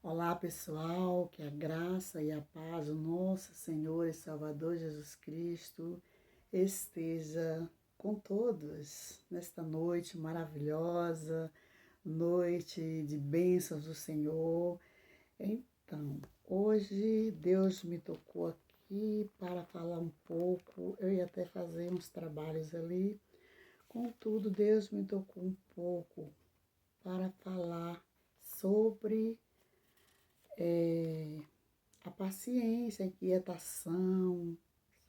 Olá pessoal, que a graça e a paz do nosso Senhor e Salvador Jesus Cristo esteja com todos nesta noite maravilhosa, noite de bênçãos do Senhor. Então, hoje Deus me tocou aqui para falar um pouco, eu ia até fazer uns trabalhos ali, contudo Deus me tocou um pouco para falar sobre a paciência, a inquietação,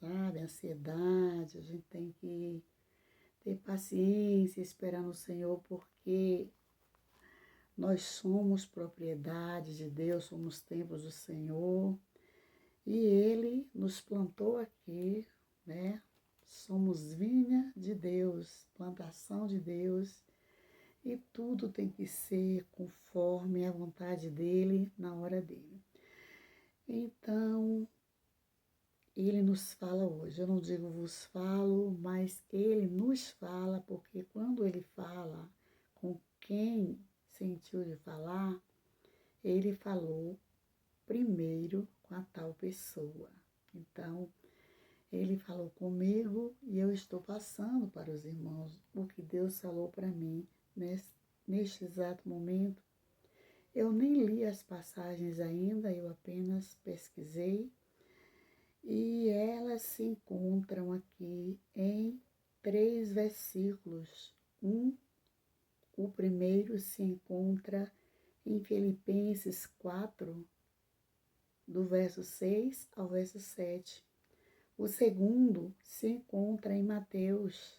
sabe? A ansiedade. A gente tem que ter paciência, esperar no Senhor, porque nós somos propriedade de Deus, somos templos do Senhor. E Ele nos plantou aqui, né? Somos vinha de Deus, plantação de Deus. E tudo tem que ser conforme a vontade dEle, na hora dEle. Então, Ele nos fala hoje. Eu não digo vos falo, mas Ele nos fala, porque quando Ele fala com quem sentiu de falar, Ele falou primeiro com a tal pessoa. Então, Ele falou comigo e eu estou passando para os irmãos o que Deus falou para mim neste exato momento. Eu nem li as passagens ainda, eu apenas pesquisei. E elas se encontram aqui em 3 versículos. O primeiro se encontra em Filipenses 4, do verso 6 ao verso 7. O segundo se encontra em Mateus,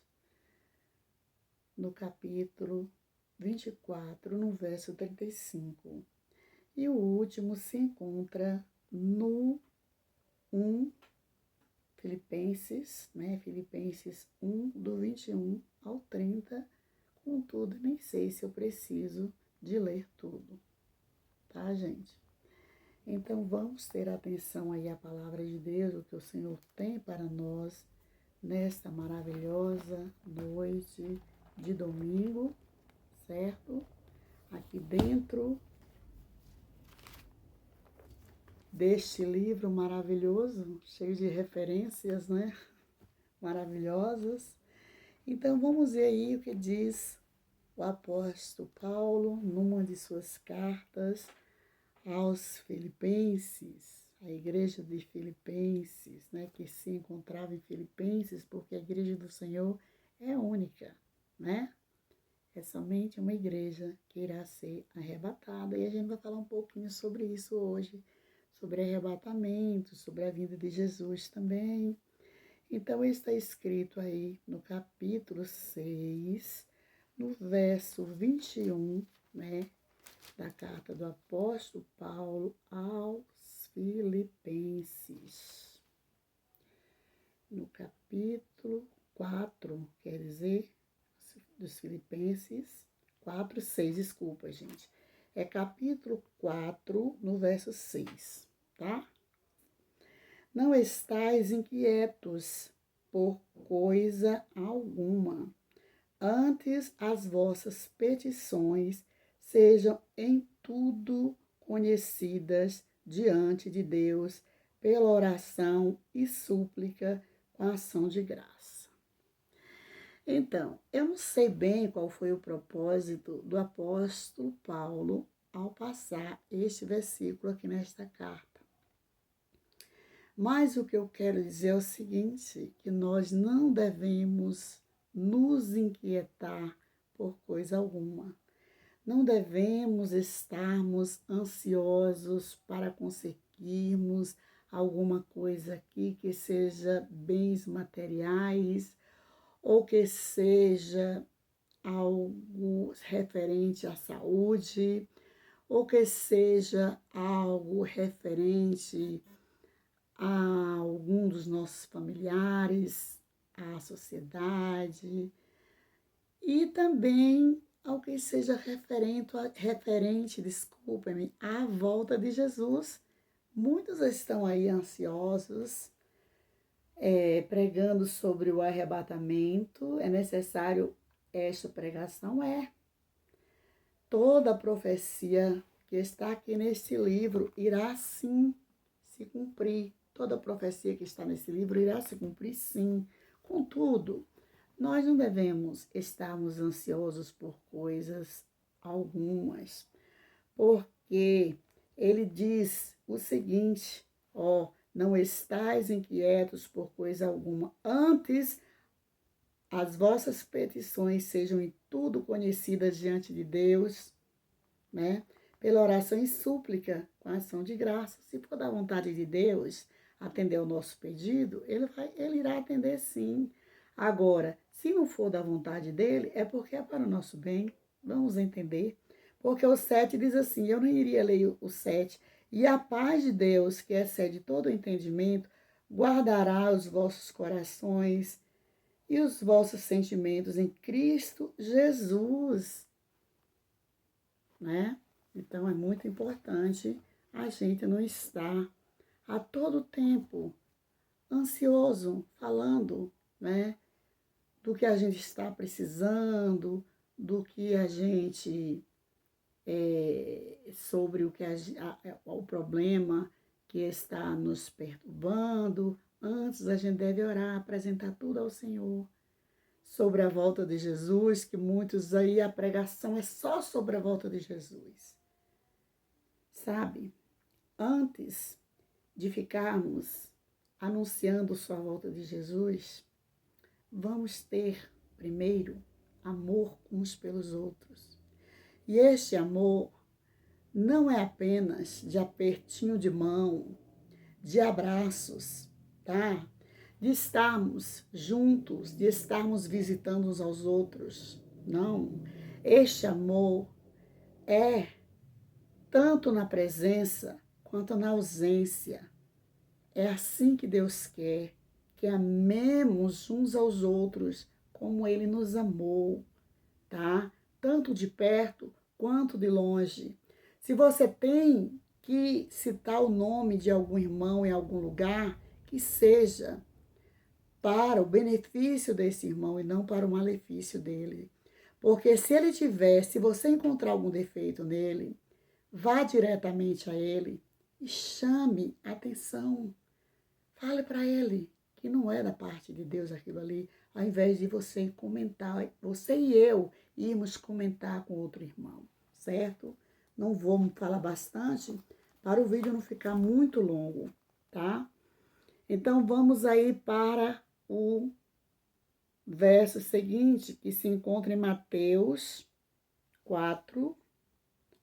no capítulo 24, no verso 35. E o último se encontra no 1 Filipenses 1, do 21 ao 30, contudo, nem sei se eu preciso de ler tudo, tá, gente? Então, vamos ter atenção aí à palavra de Deus, o que o Senhor tem para nós nesta maravilhosa noite de domingo, certo? Aqui dentro deste livro maravilhoso, cheio de referências, né? Maravilhosas. Então, vamos ver aí o que diz o apóstolo Paulo numa de suas cartas aos Filipenses, a igreja de Filipenses, né, que se encontrava em Filipenses, porque a igreja do Senhor é única, né? É somente uma igreja que irá ser arrebatada. E a gente vai falar um pouquinho sobre isso hoje, sobre arrebatamento, sobre a vinda de Jesus também. Então, está escrito aí no capítulo 6, no verso 21, né, da carta do apóstolo Paulo aos Filipenses. No capítulo 4, quer dizer, dos Filipenses, 4, 6, desculpa, gente. É capítulo 4, no verso 6, tá? Não estais inquietos por coisa alguma. Antes as vossas petições sejam em tudo conhecidas diante de Deus pela oração e súplica com ação de graça. Então, eu não sei bem qual foi o propósito do apóstolo Paulo ao passar este versículo aqui nesta carta. Mas o que eu quero dizer é o seguinte, que nós não devemos nos inquietar por coisa alguma. Não devemos estarmos ansiosos para conseguirmos alguma coisa aqui que seja bens materiais ou que seja algo referente à saúde ou que seja algo referente a algum dos nossos familiares, à sociedade e também ao que seja referente, desculpe-me, à volta de Jesus. Muitos estão aí ansiosos, pregando sobre o arrebatamento. É necessário esta pregação? Toda a profecia que está aqui nesse livro irá sim se cumprir. Toda a profecia que está nesse livro irá se cumprir sim. Contudo, nós não devemos estarmos ansiosos por coisas algumas, porque ele diz o seguinte, ó, não estais inquietos por coisa alguma, antes as vossas petições sejam em tudo conhecidas diante de Deus, né? Pela oração e súplica, com ação de graça. Se for da vontade de Deus atender o nosso pedido, ele irá atender sim. Agora, se não for da vontade dele, é porque é para o nosso bem. Vamos entender. Porque o 7 diz assim, eu não iria ler o 7. E a paz de Deus, que excede todo o entendimento, guardará os vossos corações e os vossos sentimentos em Cristo Jesus, né? Então, é muito importante a gente não estar a todo tempo ansioso, falando, né, do que a gente está precisando, do que a gente, sobre o que o problema que está nos perturbando. Antes, a gente deve orar, apresentar tudo ao Senhor. Sobre a volta de Jesus, que muitos aí, a pregação é só sobre a volta de Jesus. Sabe? Antes de ficarmos anunciando sua volta de Jesus, vamos ter, primeiro, amor uns pelos outros. E este amor não é apenas de apertinho de mão, de abraços, tá? De estarmos juntos, de estarmos visitando uns aos outros. Não. Este amor é tanto na presença quanto na ausência. É assim que Deus quer, que amemos uns aos outros como Ele nos amou, tá? Tanto de perto quanto de longe. Se você tem que citar o nome de algum irmão em algum lugar, que seja para o benefício desse irmão e não para o malefício dele. Porque se você encontrar algum defeito nele, vá diretamente a ele e chame atenção. Fale para ele que não é da parte de Deus aquilo ali, ao invés de você comentar, você e eu irmos comentar com outro irmão, certo? Não vou falar bastante para o vídeo não ficar muito longo, tá? Então vamos aí para o verso seguinte, que se encontra em Mateus 4,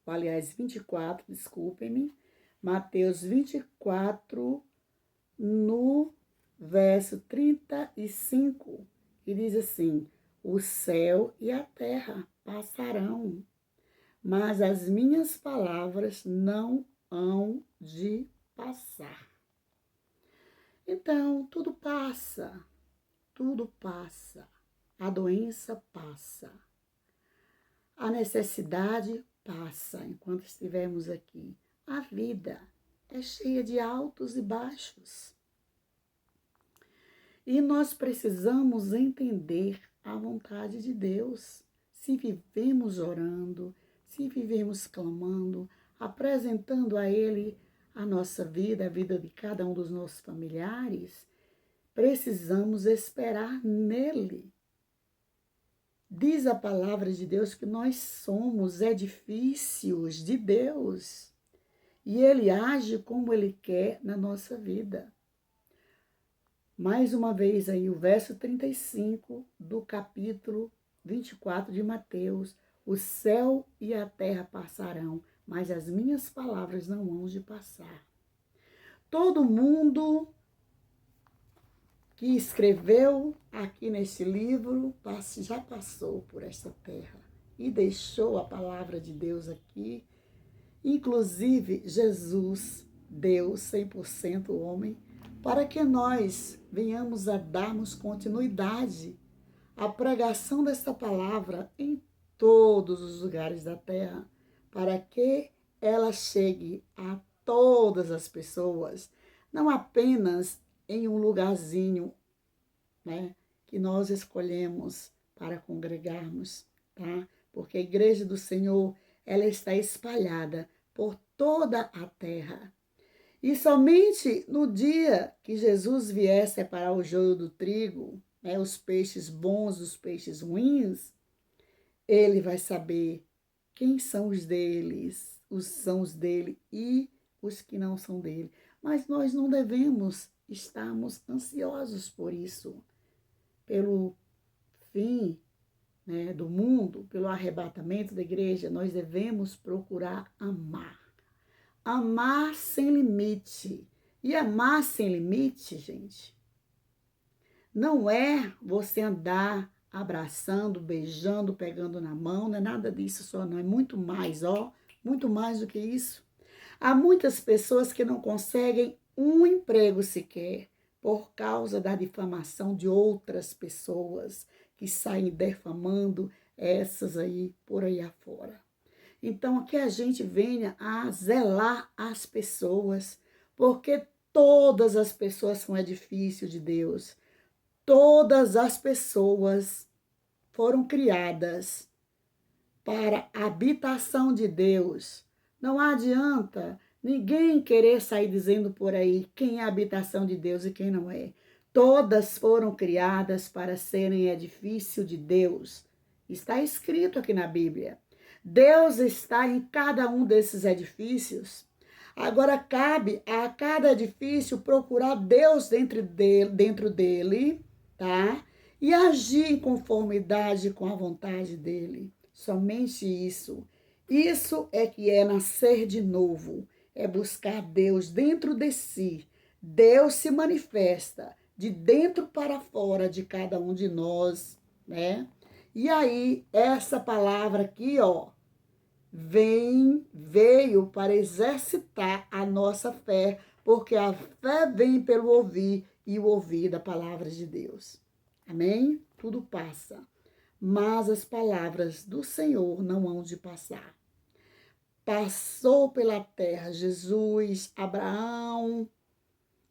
aliás, 24, desculpem-me, Mateus 24, no verso 35, que diz assim, o céu e a terra passarão, mas as minhas palavras não hão de passar. Então, tudo passa. Tudo passa, a doença passa, a necessidade passa enquanto estivermos aqui. A vida é cheia de altos e baixos. E nós precisamos entender a vontade de Deus. Se vivemos orando, se vivemos clamando, apresentando a Ele a nossa vida, a vida de cada um dos nossos familiares, precisamos esperar nele. Diz a palavra de Deus que nós somos edifícios de Deus e ele age como ele quer na nossa vida. Mais uma vez aí o verso 35 do capítulo 24 de Mateus. O céu e a terra passarão, mas as minhas palavras não hão de passar. Todo mundo que escreveu aqui nesse livro já passou por esta terra e deixou a palavra de Deus aqui, inclusive Jesus, Deus 100% homem, para que nós venhamos a darmos continuidade à pregação desta palavra em todos os lugares da terra, para que ela chegue a todas as pessoas, não apenas em um lugarzinho, né, que nós escolhemos para congregarmos, tá? Porque a igreja do Senhor, ela está espalhada por toda a terra. E somente no dia que Jesus vier separar o joio do trigo, né, os peixes bons dos peixes ruins, ele vai saber quem são os deles, são os dele e os que não são dele. Mas nós não devemos estarmos ansiosos por isso, pelo fim, né, do mundo, pelo arrebatamento da igreja. Nós devemos procurar amar. Amar sem limite. E amar sem limite, gente, não é você andar abraçando, beijando, pegando na mão, não é nada disso só, não. É muito mais, ó, muito mais do que isso. Há muitas pessoas que não conseguem um emprego sequer por causa da difamação de outras pessoas que saem defamando essas aí por aí afora. Então, que a gente venha a zelar as pessoas, porque todas as pessoas são edifício de Deus. Todas as pessoas foram criadas para a habitação de Deus. Não adianta ninguém querer sair dizendo por aí quem é a habitação de Deus e quem não é. Todas foram criadas para serem edifício de Deus. Está escrito aqui na Bíblia. Deus está em cada um desses edifícios. Agora cabe a cada edifício procurar Deus dentro dele, tá? E agir em conformidade com a vontade dele. Somente isso. Isso é que é nascer de novo. É buscar Deus dentro de si. Deus se manifesta de dentro para fora de cada um de nós, né? E aí, essa palavra aqui, ó, veio para exercitar a nossa fé, porque a fé vem pelo ouvir e o ouvir da palavra de Deus. Amém? Tudo passa, mas as palavras do Senhor não hão de passar. Passou pela terra Jesus, Abraão,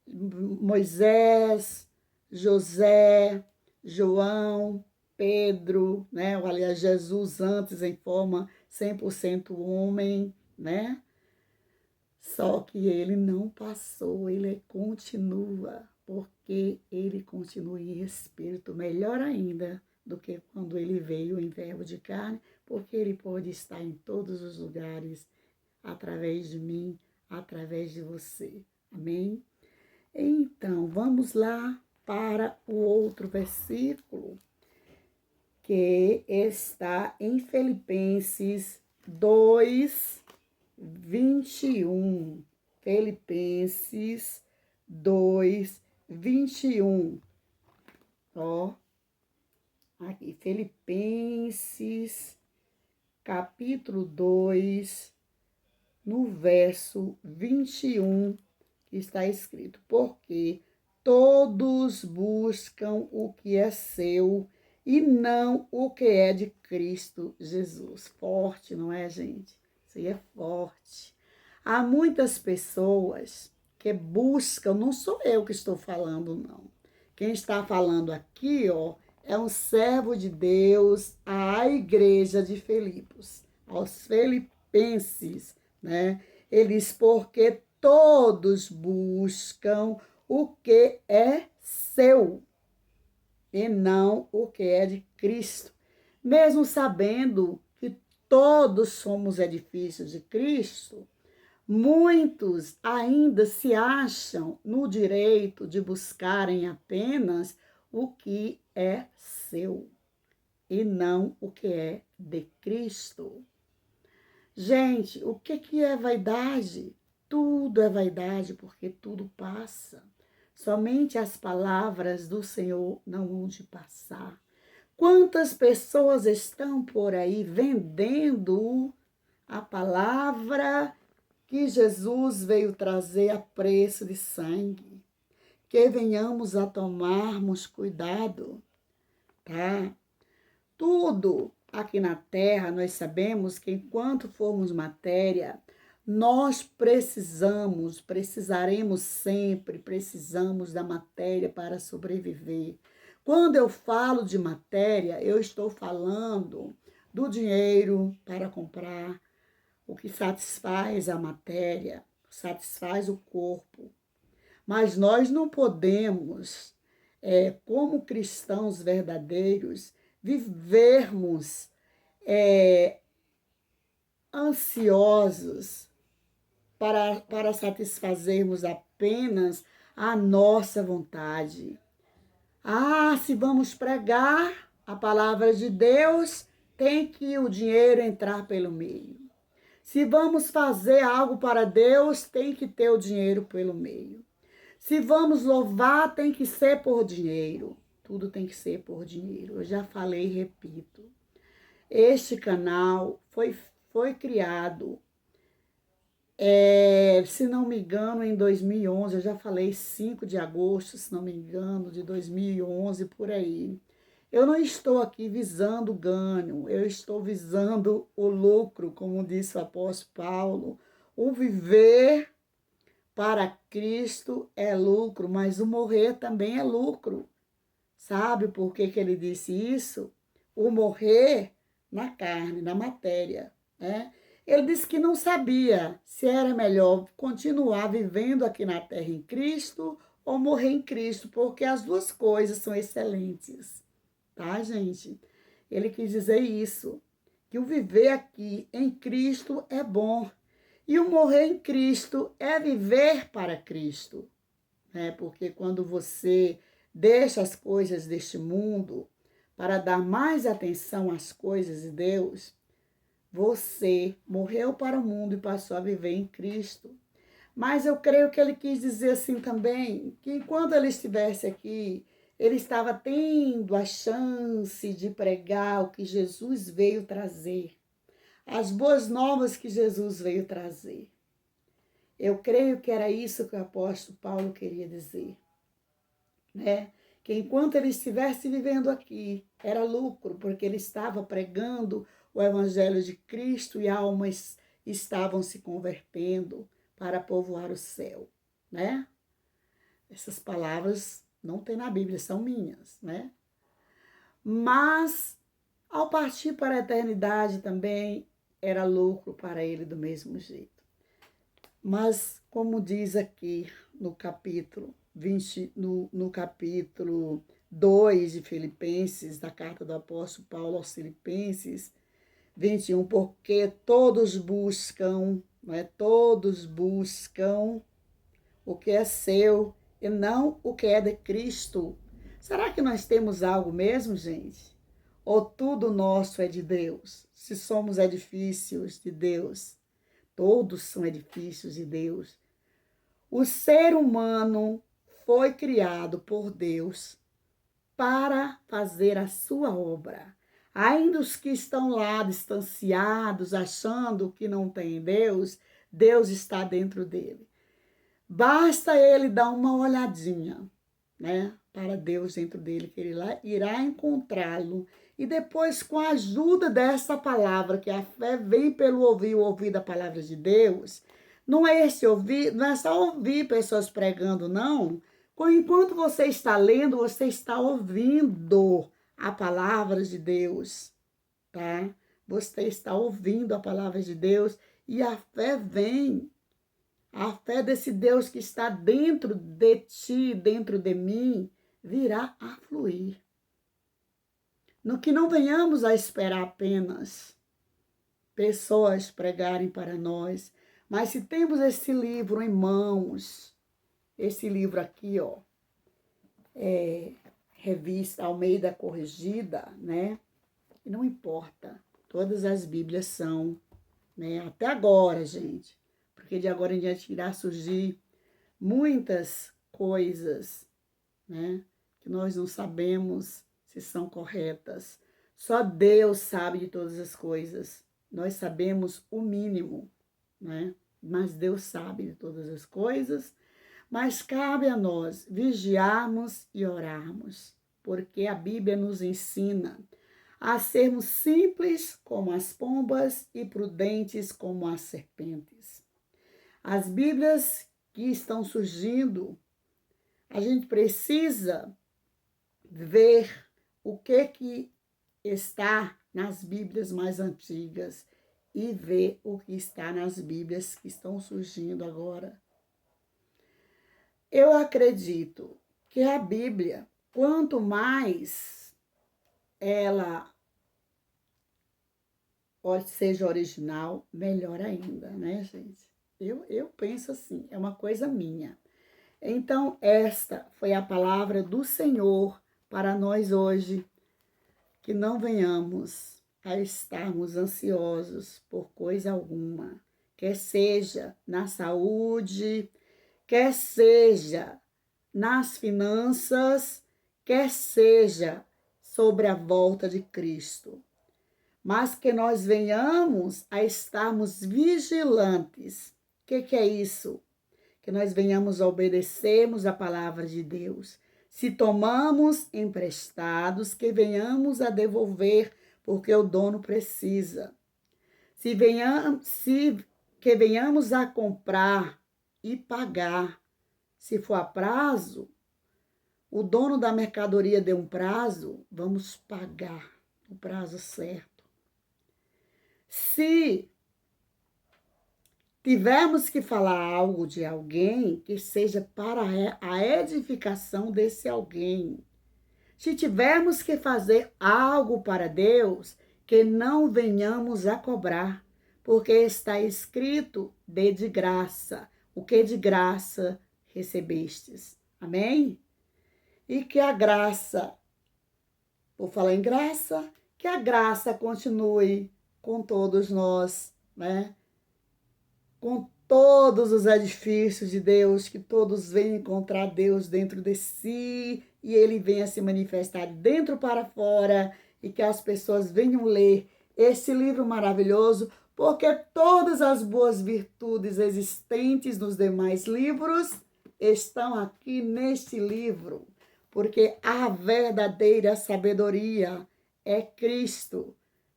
Moisés, José, João, Pedro, né? Aliás, Jesus antes em forma 100% homem, né? Só que ele não passou, ele continua, porque ele continua em espírito, melhor ainda do que quando ele veio em verbo de carne, porque ele pode estar em todos os lugares, através de mim, através de você. Amém? Então, vamos lá para o outro versículo, que está em Filipenses 2, 21. Filipenses 2, 21. Ó, aqui, Filipenses, capítulo 2, no verso 21, que está escrito: porque todos buscam o que é seu e não o que é de Cristo Jesus. Forte, não é, gente? Isso aí é forte. Há muitas pessoas que buscam, não sou eu que estou falando, não. Quem está falando aqui, ó, é um servo de Deus à igreja de Filipos, aos filipenses, né? Ele diz: porque todos buscam o que é seu e não o que é de Cristo. Mesmo sabendo que todos somos edifícios de Cristo, muitos ainda se acham no direito de buscarem apenas o que é seu e não o que é de Cristo. Gente, o que é vaidade? Tudo é vaidade, porque tudo passa. Somente as palavras do Senhor não vão de passar. Quantas pessoas estão por aí vendendo a palavra que Jesus veio trazer a preço de sangue? Que venhamos a tomarmos cuidado, tá? Tudo aqui na Terra, nós sabemos que enquanto formos matéria, nós precisaremos sempre, precisamos da matéria para sobreviver. Quando eu falo de matéria, eu estou falando do dinheiro para comprar o que satisfaz a matéria, satisfaz o corpo. Mas nós não podemos, como cristãos verdadeiros, vivermos ansiosos para satisfazermos apenas a nossa vontade. Se vamos pregar a palavra de Deus, tem que o dinheiro entrar pelo meio. Se vamos fazer algo para Deus, tem que ter o dinheiro pelo meio. Se vamos louvar, tem que ser por dinheiro. Tudo tem que ser por dinheiro. Eu já falei e repito. Este canal foi criado, se não me engano, em 2011. Eu já falei 5 de agosto, se não me engano, de 2011, por aí. Eu não estou aqui visando ganho, eu estou visando o lucro, como disse o apóstolo Paulo. O viver para Cristo é lucro, mas o morrer também é lucro. Sabe por que ele disse isso? O morrer na carne, na matéria, né? Ele disse que não sabia se era melhor continuar vivendo aqui na terra em Cristo ou morrer em Cristo, porque as duas coisas são excelentes. Tá, gente? Ele quis dizer isso, que o viver aqui em Cristo é bom e o morrer em Cristo é viver para Cristo, né? Porque quando você deixa as coisas deste mundo para dar mais atenção às coisas de Deus, você morreu para o mundo e passou a viver em Cristo. Mas eu creio que ele quis dizer assim também, que enquanto ele estivesse aqui, ele estava tendo a chance de pregar o que Jesus veio trazer, as boas novas que Jesus veio trazer. Eu creio que era isso que o apóstolo Paulo queria dizer, né? Que enquanto ele estivesse vivendo aqui, era lucro, porque ele estava pregando o evangelho de Cristo e almas estavam se convertendo para povoar o céu, né? Essas palavras não tem na Bíblia, são minhas, né? Mas, ao partir para a eternidade também, era lucro para ele do mesmo jeito. Mas, como diz aqui no capítulo 20, no capítulo 2 de Filipenses, da carta do apóstolo Paulo aos Filipenses, 21, porque todos buscam, não é? Todos buscam o que é seu e não o que é de Cristo. Será que nós temos algo mesmo, gente? Ou tudo nosso é de Deus? Se somos edifícios de Deus, todos são edifícios de Deus. O ser humano foi criado por Deus para fazer a sua obra. Ainda os que estão lá distanciados, achando que não tem Deus, Deus está dentro dele. Basta ele dar uma olhadinha, né, para Deus dentro dele, que ele irá encontrá-lo. E depois, com a ajuda dessa palavra, que a fé vem pelo ouvir, o ouvir da palavra de Deus, não é esse ouvir, não é só ouvir pessoas pregando, não. Enquanto você está lendo, você está ouvindo a palavra de Deus, tá? Você está ouvindo a palavra de Deus e a fé vem. A fé desse Deus que está dentro de ti, dentro de mim, virá a fluir. No que não venhamos a esperar apenas pessoas pregarem para nós, mas se temos esse livro em mãos, esse livro aqui, ó, revista Almeida Corrigida, né? E não importa, todas as Bíblias são, né? Até agora, gente, porque de agora em diante irá surgir muitas coisas, né? Que nós não sabemos se são corretas. Só Deus sabe de todas as coisas. Nós sabemos o mínimo, né? Mas Deus sabe de todas as coisas. Mas cabe a nós vigiarmos e orarmos, porque a Bíblia nos ensina a sermos simples como as pombas e prudentes como as serpentes. As Bíblias que estão surgindo, a gente precisa ver o que está nas Bíblias mais antigas e ver o que está nas Bíblias que estão surgindo agora. Eu acredito que a Bíblia, quanto mais ela seja original, melhor ainda, né, gente? Eu penso assim, é uma coisa minha. Então, esta foi a palavra do Senhor para nós hoje, que não venhamos a estarmos ansiosos por coisa alguma, quer seja na saúde, quer seja nas finanças, quer seja sobre a volta de Cristo, mas que nós venhamos a estarmos vigilantes. O que é isso? Que nós venhamos a obedecermos a palavra de Deus. Se tomamos emprestados, que venhamos a devolver, porque o dono precisa. Que venhamos a comprar e pagar. Se for a prazo, o dono da mercadoria deu um prazo, vamos pagar o prazo certo. Se tivermos que falar algo de alguém, que seja para a edificação desse alguém. Se tivermos que fazer algo para Deus, que não venhamos a cobrar, porque está escrito: dê de graça, o que de graça recebestes. Amém? E que a graça, por falar em graça, que a graça continue com todos nós, né? Com todos os edifícios de Deus, que todos venham encontrar Deus dentro de si e Ele venha se manifestar dentro para fora e que as pessoas venham ler esse livro maravilhoso, porque todas as boas virtudes existentes nos demais livros estão aqui neste livro, porque a verdadeira sabedoria é Cristo,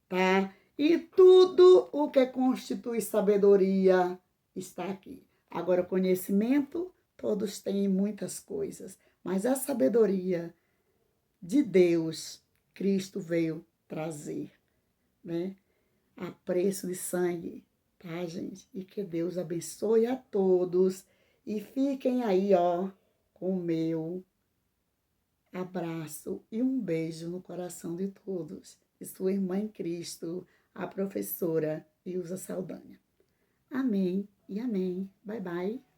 tá? E tudo o que constitui sabedoria está aqui. Agora, conhecimento, todos têm muitas coisas, mas a sabedoria de Deus, Cristo veio trazer, né? A preço de sangue, tá, gente? E que Deus abençoe a todos e fiquem aí, ó, com o meu abraço e um beijo no coração de todos. E sua irmã em Cristo, a professora Ilza Saldanha. Amém e amém. Bye, bye.